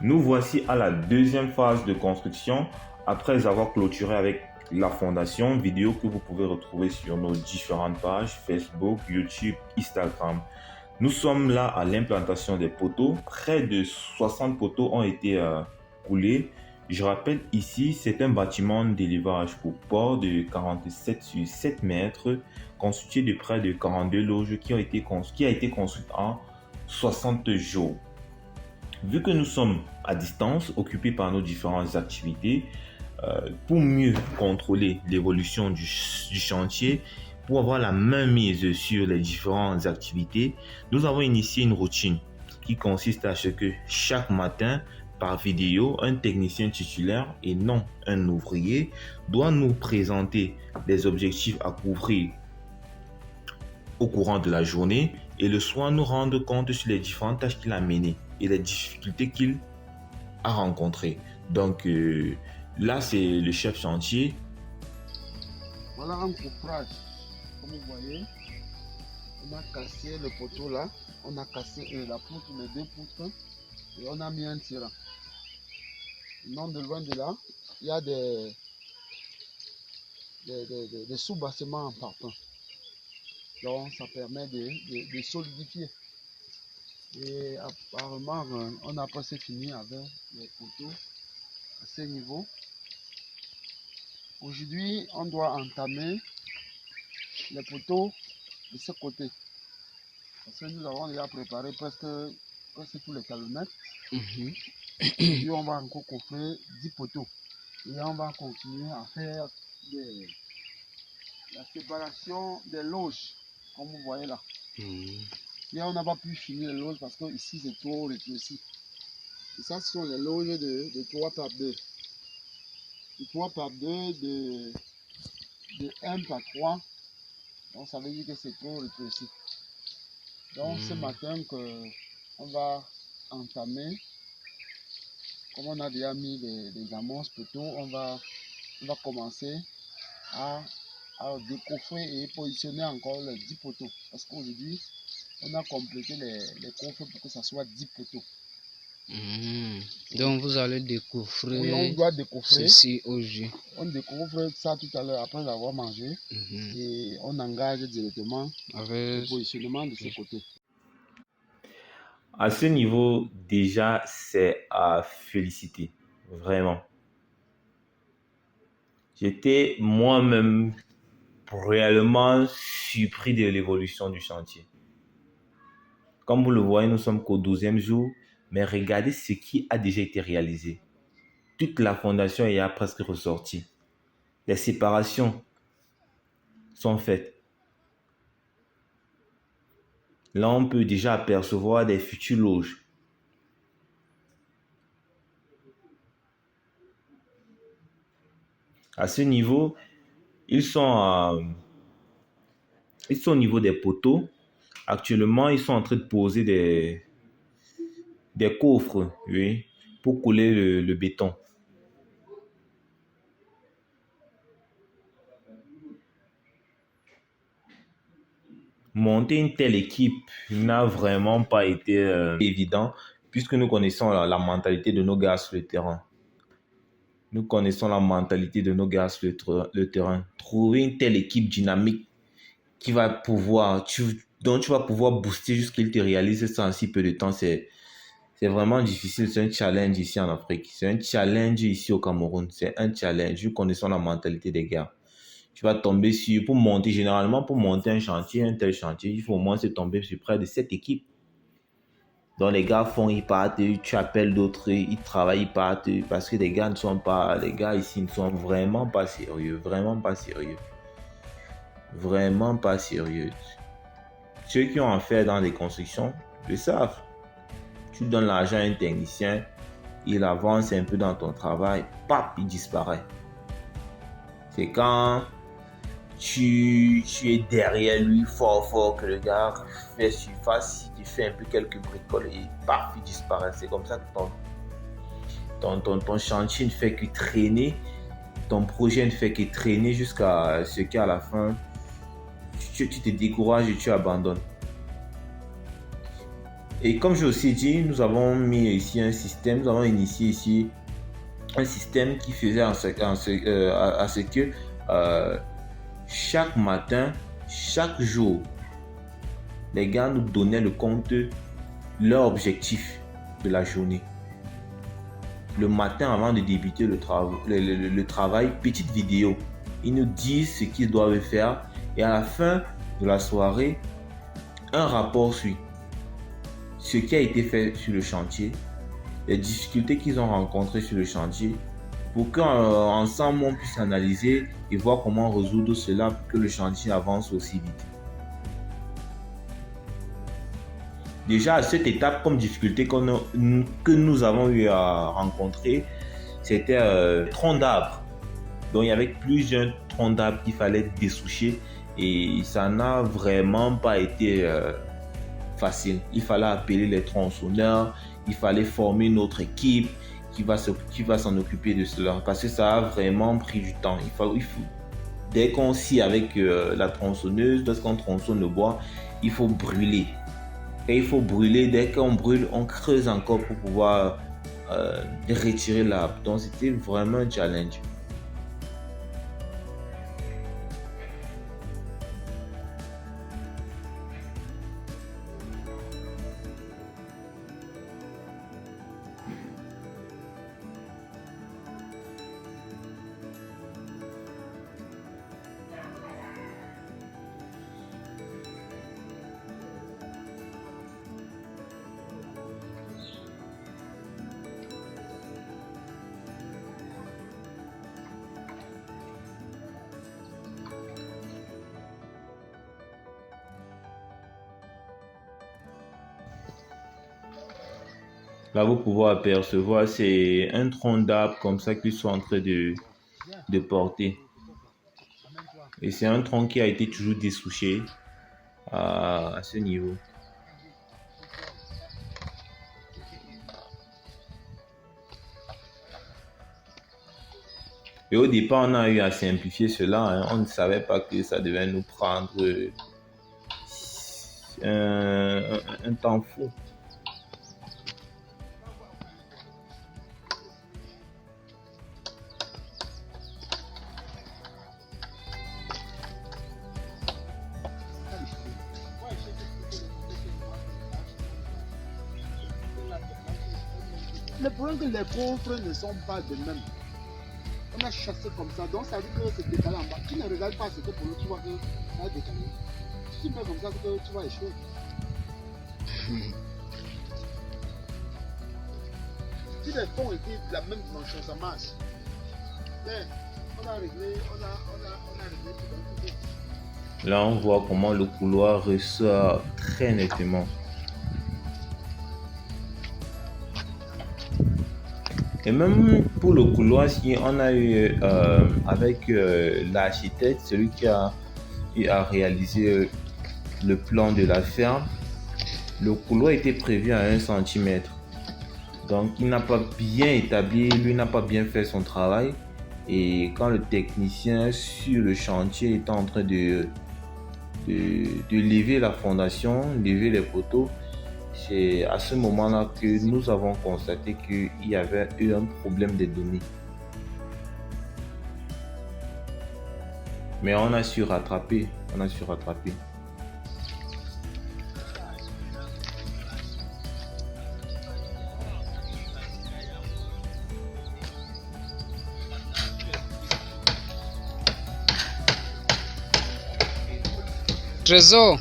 Nous voici à la deuxième phase de construction après avoir clôturé avec la fondation, vidéo que vous pouvez retrouver sur nos différentes pages Facebook, YouTube, Instagram. Nous sommes là à l'implantation des poteaux. Près de 60 poteaux ont été coulés. Je rappelle ici, c'est un bâtiment d'élevage pour porc de 47 sur 7 mètres, constitué de près de 42 loges qui a été construite en 60 jours. Vu que nous sommes à distance, occupés par nos différentes activités, pour mieux contrôler l'évolution du chantier, pour avoir la main mise sur les différentes activités, nous avons initié une routine qui consiste à ce que chaque matin, par vidéo, un technicien titulaire et non un ouvrier doit nous présenter les objectifs à couvrir au courant de la journée et le soir nous rendre compte sur les différentes tâches qu'il a menées et les difficultés qu'il a rencontrées. Donc là, c'est le chef chantier. Voilà un couvrage. Comme vous voyez, on a cassé le poteau là, on a cassé la poutre, les deux poutres, et on a mis un tirant. Non de loin de là, il y a des sous-bassements en partant. Donc ça permet de solidifier. Et apparemment, on n'a pas fini avec les poteaux à ce niveau. Aujourd'hui, on doit entamer les poteaux de ce côté. Parce que nous avons déjà préparé presque tous les talonnettes. Aujourd'hui, on va encore coffrer 10 poteaux. Et on va continuer à faire la séparation des loges, comme vous voyez là. Et on n'a pas pu finir les loges parce que ici c'est trop rétréci. Et ça, ce sont les loges de 3 par 2. De 3 par 2, de 1 par 3. Donc ça veut dire que c'est trop rétréci. Donc ce matin on va entamer. Comme on a déjà mis des amorces poteaux, on va commencer à décoffrer et positionner encore les 10 poteaux. Parce qu'aujourd'hui, on a complété les coffres pour que ça soit 10 poteaux. Donc vous allez décoffrer. Oui, on doit décoffrer ceci aujourd'hui. On découvre ça tout à l'heure après avoir mangé. Et on engage directement avec le positionnement de ce côté. À ce niveau, déjà, c'est à féliciter, vraiment. J'étais moi-même réellement surpris de l'évolution du chantier. Comme vous le voyez, nous sommes qu'au 12e jour, mais regardez ce qui a déjà été réalisé. Toute la fondation est presque ressortie. Les séparations sont faites. Là, on peut déjà apercevoir des futures loges. À ce niveau, ils sont au niveau des poteaux. Actuellement, ils sont en train de poser des coffres, oui, pour couler le béton. Monter une telle équipe n'a vraiment pas été évident, puisque nous connaissons la mentalité de nos gars sur le terrain. Nous connaissons la mentalité de nos gars sur le terrain. Trouver une telle équipe dynamique qui va pouvoir, dont tu vas pouvoir booster jusqu'à ce qu'il te réalise ça en si peu de temps, c'est vraiment difficile. C'est un challenge ici en Afrique. C'est un challenge ici au Cameroun. C'est un challenge. Nous connaissons la mentalité des gars. Tu vas tomber sur, pour monter un chantier, un tel chantier, il faut au moins se tomber sur près de 7 équipes. Donc les gars ils partent, tu appelles d'autres, ils travaillent, ils partent, parce que les gars ici ne sont vraiment pas sérieux, vraiment pas sérieux. Vraiment pas sérieux. Ceux qui ont affaire dans les constructions le savent. Tu donnes l'argent à un technicien, il avance un peu dans ton travail, pap, il disparaît. C'est quand tu es derrière lui fort que le gars fait surface, il fais un peu quelques bricoles et paf, il disparaît. C'est comme ça que ton chantier ne fait que traîner, ton projet ne fait que traîner jusqu'à ce qu'à la fin, tu te décourages et tu abandonnes. Et comme j'ai aussi dit, nous avons mis ici un système, nous avons initié ici un système qui faisait à ce que chaque matin, chaque jour, les gars nous donnaient le compte, leur objectif de la journée. Le matin, avant de débuter le travail, petite vidéo. Ils nous disent ce qu'ils doivent faire et à la fin de la soirée, un rapport suit ce qui a été fait sur le chantier, les difficultés qu'ils ont rencontrées sur le chantier, pour qu'ensemble on puisse analyser et voir comment résoudre cela pour que le chantier avance aussi vite. Déjà à cette étape, comme difficulté que nous avons eu à rencontrer, c'était tronc d'arbre. Donc il y avait plusieurs troncs d'arbres qu'il fallait dessoucher et ça n'a vraiment pas été facile. Il fallait appeler les tronçonneurs, il fallait former notre équipe qui va s'en occuper de cela parce que ça a vraiment pris du temps. Dès qu'on scie avec la tronçonneuse, lorsqu'on tronçonne le bois, il faut brûler. Et il faut brûler, dès qu'on brûle, on creuse encore pour pouvoir retirer l'arbre. Donc c'était vraiment un challenge. Là, vous pouvez apercevoir, c'est un tronc d'arbre comme ça qu'ils sont en train de porter. Et c'est un tronc qui a été toujours dessouché à ce niveau. Et au départ, on a eu à simplifier cela. Hein. On ne savait pas que ça devait nous prendre un temps fou. Le problème que les pauvres ne sont pas de même. On a chassé comme ça, donc ça veut dire que c'est décalé en bas. Tu ne regardes pas ce que pour l'autre, tu vois que ça va décaler. Si tu fais comme ça, c'est que tu vas échouer. Si les ponts étaient de la même dimension, ça marche. Mais on a réglé, on a réglé tout. Là, on voit comment le couloir ressort très nettement. Et même pour le couloir, si on a eu avec l'architecte, celui qui a réalisé le plan de la ferme, le couloir était prévu à 1 cm. Donc il n'a pas bien établi, lui n'a pas bien fait son travail. Et quand le technicien sur le chantier était en train de lever la fondation, lever les poteaux, c'est à ce moment-là que nous avons constaté qu'il y avait eu un problème de données. Mais on a su rattraper. Trésor.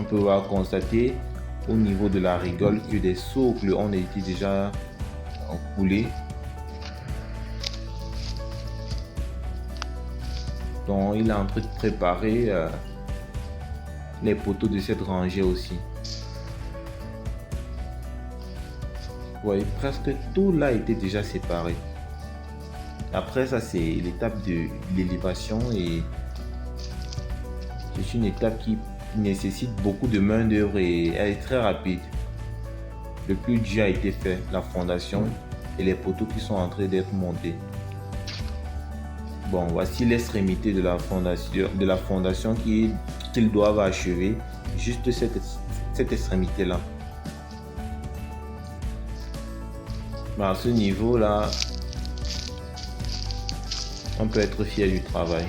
On peut voir constater au niveau de la rigole que des socles ont été déjà coulés. Donc il est en train de préparer les poteaux de cette rangée aussi. Vous voyez, presque tout là était déjà séparé. Après ça, c'est l'étape de l'élévation et c'est une étape qui nécessite beaucoup de main d'œuvre et elle est très rapide. Le plus dur a été fait, la fondation et les poteaux qui sont en train d'être montés. Bon, voici l'extrémité de la fondation qu'ils doivent achever, juste cette extrémité là. À ce niveau là, on peut être fier du travail.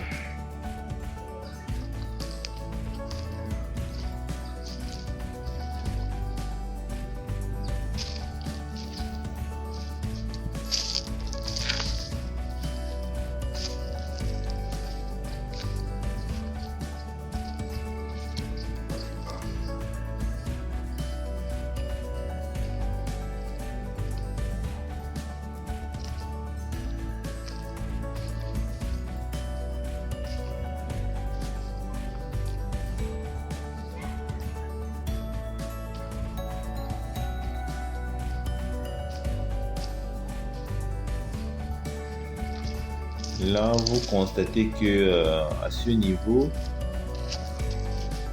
Là, vous constatez que à ce niveau,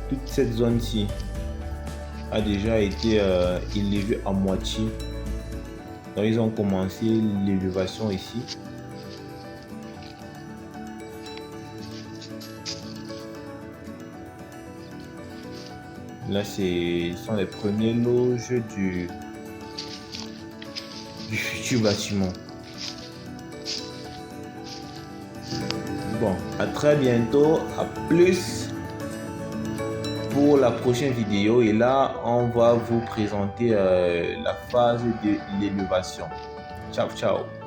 toute cette zone-ci a déjà été élevée à moitié. Donc, ils ont commencé l'élévation ici. Là, ce sont les premières loges du futur bâtiment. Bon, à très bientôt, à plus pour la prochaine vidéo et là on va vous présenter la phase de l'élévation. Ciao ciao.